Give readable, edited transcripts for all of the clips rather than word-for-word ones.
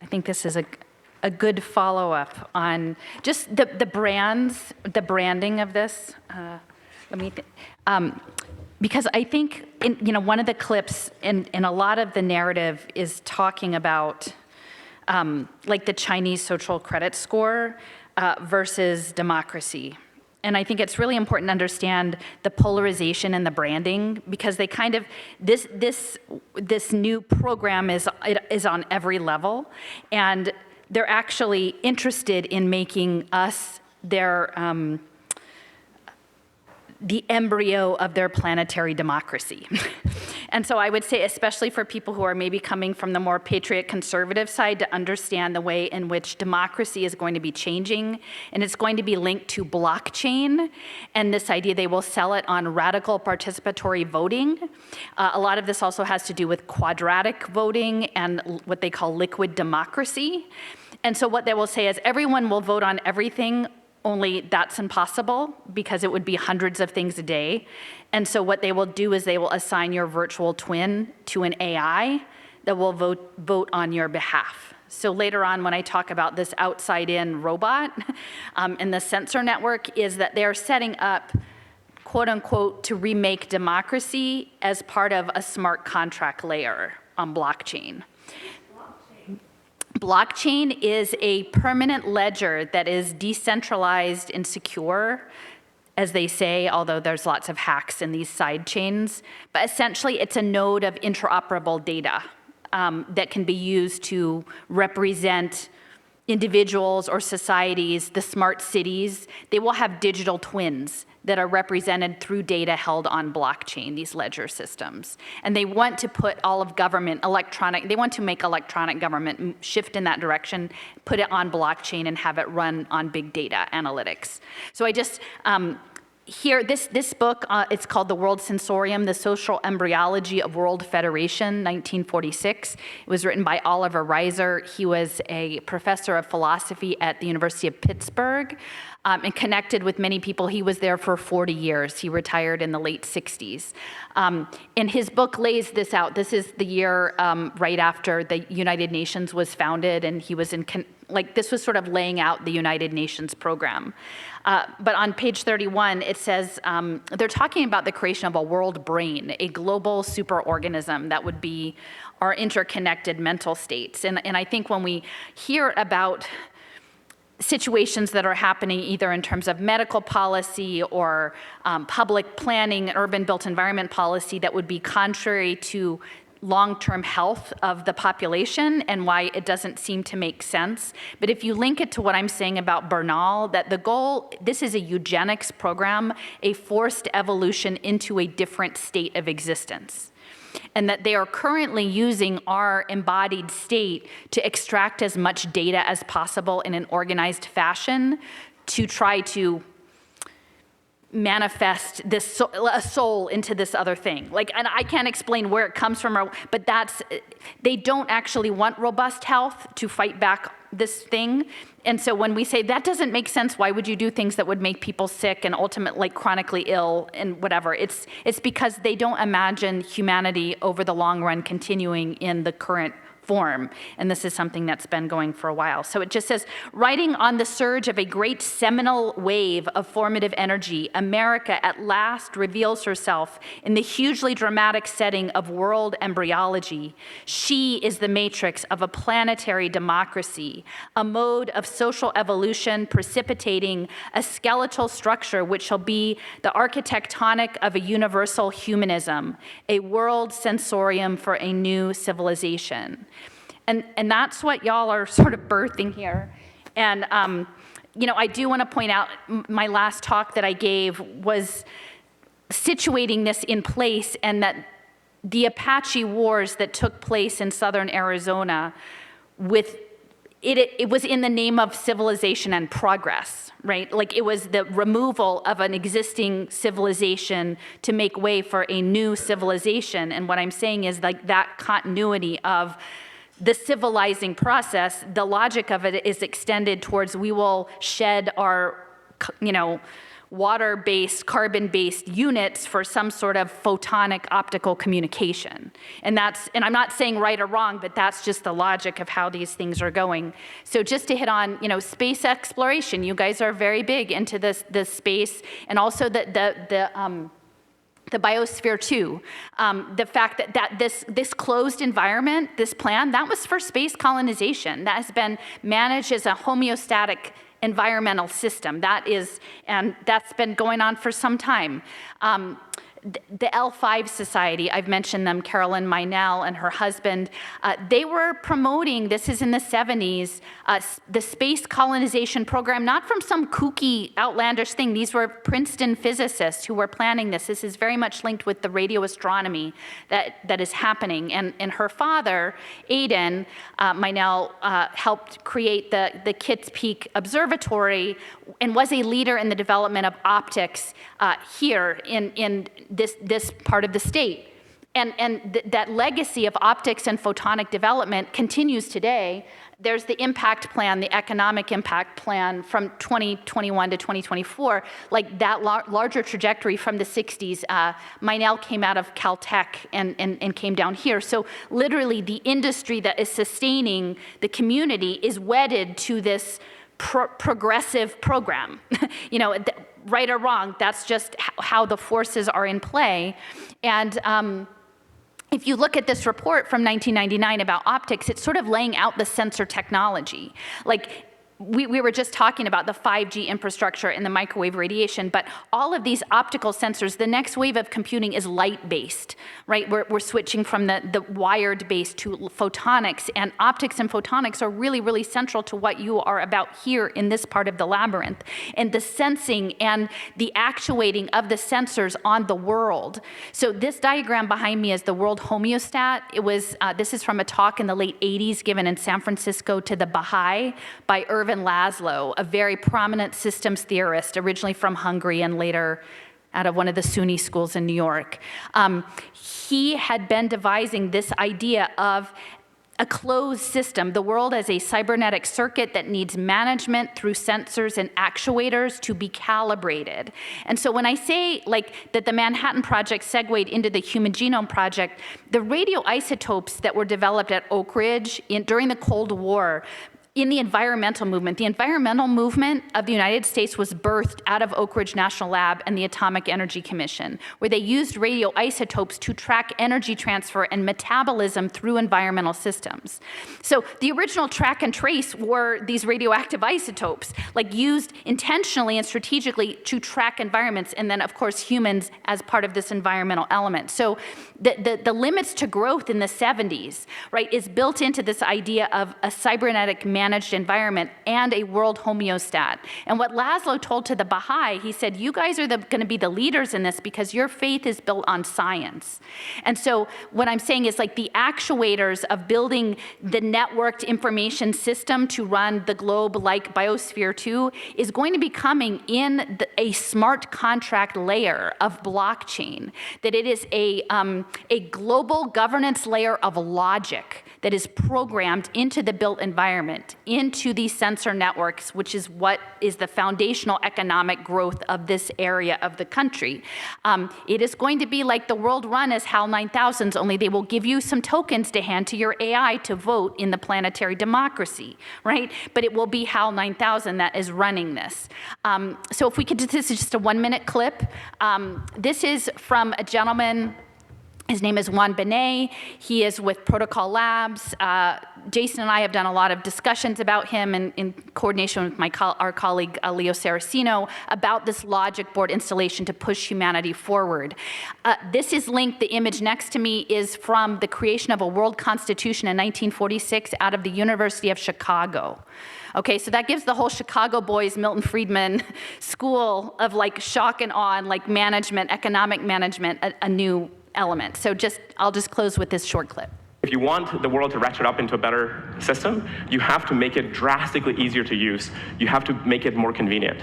think this is a good follow-up on just the branding of this. Because I think one of the clips in a lot of the narrative is talking about like the Chinese social credit score versus democracy. And I think it's really important to understand the polarization and the branding, because they kind of, this new program is on every level, and they're actually interested in making us their, the embryo of their planetary democracy. And so I would say, especially for people who are maybe coming from the more patriot conservative side, to understand the way in which democracy is going to be changing, and it's going to be linked to blockchain, and this idea they will sell it on radical participatory voting. A lot of this also has to do with quadratic voting and what they call liquid democracy. And so what they will say is everyone will vote on everything, only that's impossible because it would be hundreds of things a day. And so what they will do is they will assign your virtual twin to an AI that will vote on your behalf. So later on, when I talk about this outside-in robot and the sensor network, is that they're setting up, quote unquote, to remake democracy as part of a smart contract layer on blockchain. Blockchain is a permanent ledger that is decentralized and secure, as they say, although there's lots of hacks in these side chains. But essentially, it's a node of interoperable data that can be used to represent individuals or societies, the smart cities. They will have digital twins that are represented through data held on blockchain, these ledger systems. And they want to put all of government they want to make electronic government shift in that direction, put it on blockchain and have it run on big data analytics. So I just, here, this book, it's called The World Sensorium, The Social Embryology of World Federation, 1946. It was written by Oliver Reiser. He was a professor of philosophy at the University of Pittsburgh and connected with many people. He was there for 40 years. He retired in the late 60s. And his book lays this out. This is the year right after the United Nations was founded, and he was this was sort of laying out the United Nations program. But on page 31, it says, they're talking about the creation of a world brain, a global superorganism that would be our interconnected mental states. And I think when we hear about situations that are happening either in terms of medical policy or public planning, urban built environment policy that would be contrary to long-term health of the population and why it doesn't seem to make sense. But if you link it to what I'm saying about Bernal, that the goal, this is a eugenics program, a forced evolution into a different state of existence. And that they are currently using our embodied state to extract as much data as possible in an organized fashion to try to manifest this a soul into this other thing. And I can't explain where it comes from, but they don't actually want robust health to fight back this thing. And so when we say that doesn't make sense, why would you do things that would make people sick and ultimately chronically ill and whatever? It's because they don't imagine humanity over the long run continuing in the current form. And this is something that's been going for a while. So it just says, riding on the surge of a great seminal wave of formative energy, America at last reveals herself in the hugely dramatic setting of world embryology. She is the matrix of a planetary democracy, a mode of social evolution precipitating a skeletal structure which shall be the architectonic of a universal humanism, a world sensorium for a new civilization. And that's what y'all are sort of birthing here. And I do want to point out my last talk that I gave was situating this in place, and that the Apache Wars that took place in southern Arizona, it was in the name of civilization and progress, right? It was the removal of an existing civilization to make way for a new civilization. And what I'm saying is that continuity of the civilizing process, the logic of it is extended towards we will shed our, water-based, carbon-based units for some sort of photonic optical communication. And I'm not saying right or wrong, but that's just the logic of how these things are going. So just to hit on, space exploration, you guys are very big into this space, and also the biosphere too. The fact that this closed environment, this plan, that was for space colonization. That has been managed as a homeostatic environmental system. And that's been going on for some time. The L5 Society, I've mentioned them, Carolyn Meinel and her husband, they were promoting, this is in the 70s, the space colonization program, not from some kooky, outlandish thing. These were Princeton physicists who were planning this. This is very much linked with the radio astronomy that is happening. And her father, Aidan Meinel, helped create the Kitts Peak Observatory and was a leader in the development of optics here in this part of the state. And that legacy of optics and photonic development continues today. There's the impact plan, the economic impact plan from 2021 to 2024, like that larger trajectory from the 60s. Meinel came out of Caltech and came down here. So literally the industry that is sustaining the community is wedded to this progressive program. Right or wrong, that's just how the forces are in play. And if you look at this report from 1999 about optics, it's sort of laying out the sensor technology. Like, we were just talking about the 5G infrastructure and the microwave radiation, but all of these optical sensors, the next wave of computing is light-based, right? We're switching from the wired-based to photonics, and optics and photonics are really, really central to what you are about here in this part of the labyrinth. And the sensing and the actuating of the sensors on the world. So this diagram behind me is the world homeostat. This is from a talk in the late 80s given in San Francisco to the Baha'i by Irvin Laszlo, a very prominent systems theorist, originally from Hungary and later out of one of the Sunni schools in New York. He had been devising this idea of a closed system, the world as a cybernetic circuit that needs management through sensors and actuators to be calibrated. And so when I say that the Manhattan Project segued into the Human Genome Project, the radioisotopes that were developed at Oak Ridge during the Cold War in the environmental movement of the United States was birthed out of Oak Ridge National Lab and the Atomic Energy Commission, where they used radioisotopes to track energy transfer and metabolism through environmental systems. So the original track and trace were these radioactive isotopes, used intentionally and strategically to track environments, and then of course humans as part of this environmental element. So the limits to growth in the 70s, right, is built into this idea of a cybernetic managed environment and a world homeostat. And what Laszlo told to the Baha'i, he said, you guys are going to be the leaders in this because your faith is built on science. And so what I'm saying is the actuators of building the networked information system to run the globe like Biosphere 2 is going to be coming in a smart contract layer of blockchain, that it is a global governance layer of logic that is programmed into the built environment, into these sensor networks, which is what is the foundational economic growth of this area of the country. It is going to be like the world run as HAL 9000s, only they will give you some tokens to hand to your AI to vote in the planetary democracy, right? But it will be HAL 9000 that is running this. So if we could, this is just a 1-minute clip. This is from a gentleman. His name is Juan Benet. He is with Protocol Labs. Jason and I have done a lot of discussions about him in coordination with our colleague Leo Saraceno about this logic board installation to push humanity forward. This is linked, the image next to me is from the creation of a world constitution in 1946 out of the University of Chicago. Okay, so that gives the whole Chicago boys, Milton Friedman school of shock and awe and management, economic management, a new element. So I'll just close with this short clip. If you want the world to ratchet up into a better system, you have to make it drastically easier to use. You have to make it more convenient.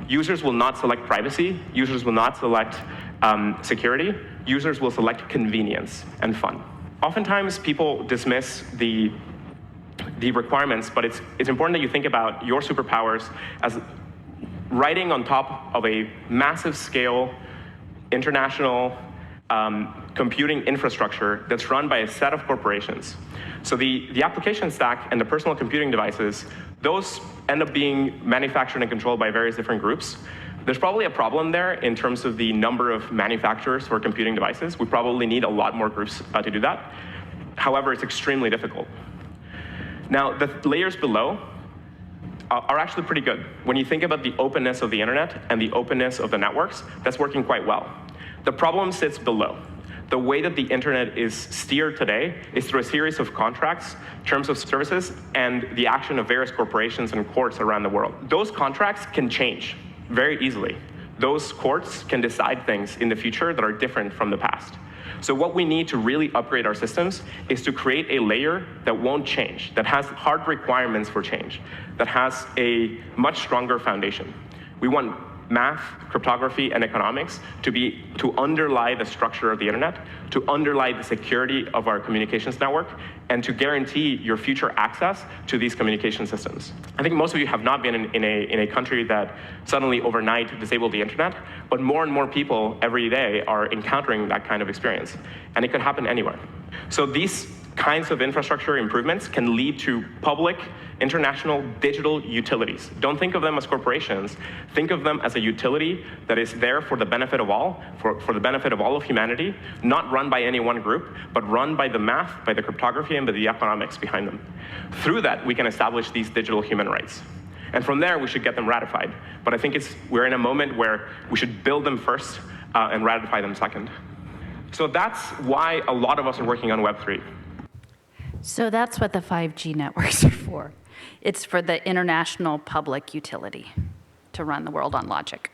Users will not select privacy. Users will not select security. Users will select convenience and fun. Oftentimes, people dismiss the requirements, but it's important that you think about your superpowers as riding on top of a massive scale international computing infrastructure that's run by a set of corporations. So the application stack and the personal computing devices, those end up being manufactured and controlled by various different groups. There's probably a problem there in terms of the number of manufacturers for computing devices. We probably need a lot more groups to do that. However, it's extremely difficult. Now, the layers below are actually pretty good. When you think about the openness of the internet and the openness of the networks, that's working quite well. The problem sits below. The way that the internet is steered today is through a series of contracts, terms of services, and the action of various corporations and courts around the world. Those contracts can change very easily. Those courts can decide things in the future that are different from the past. So what we need to really upgrade our systems is to create a layer that won't change, that has hard requirements for change, that has a much stronger foundation. We want math, cryptography, and economics to underlie the structure of the internet, to underlie the security of our communications network, and to guarantee your future access to these communication systems. I think most of you have not been in a country that suddenly overnight disabled the internet, but more and more people every day are encountering that kind of experience, and it could happen anywhere. So these kinds of infrastructure improvements can lead to public, international digital utilities. Don't think of them as corporations. Think of them as a utility that is there for the benefit of all, for the benefit of all of humanity, not run by any one group, but run by the math, by the cryptography, and by the economics behind them. Through that, we can establish these digital human rights. And from there, we should get them ratified. But I think we're in a moment where we should build them first and ratify them second. So that's why a lot of us are working on Web3. So that's what the 5G networks are for. It's for the international public utility to run the world on logic.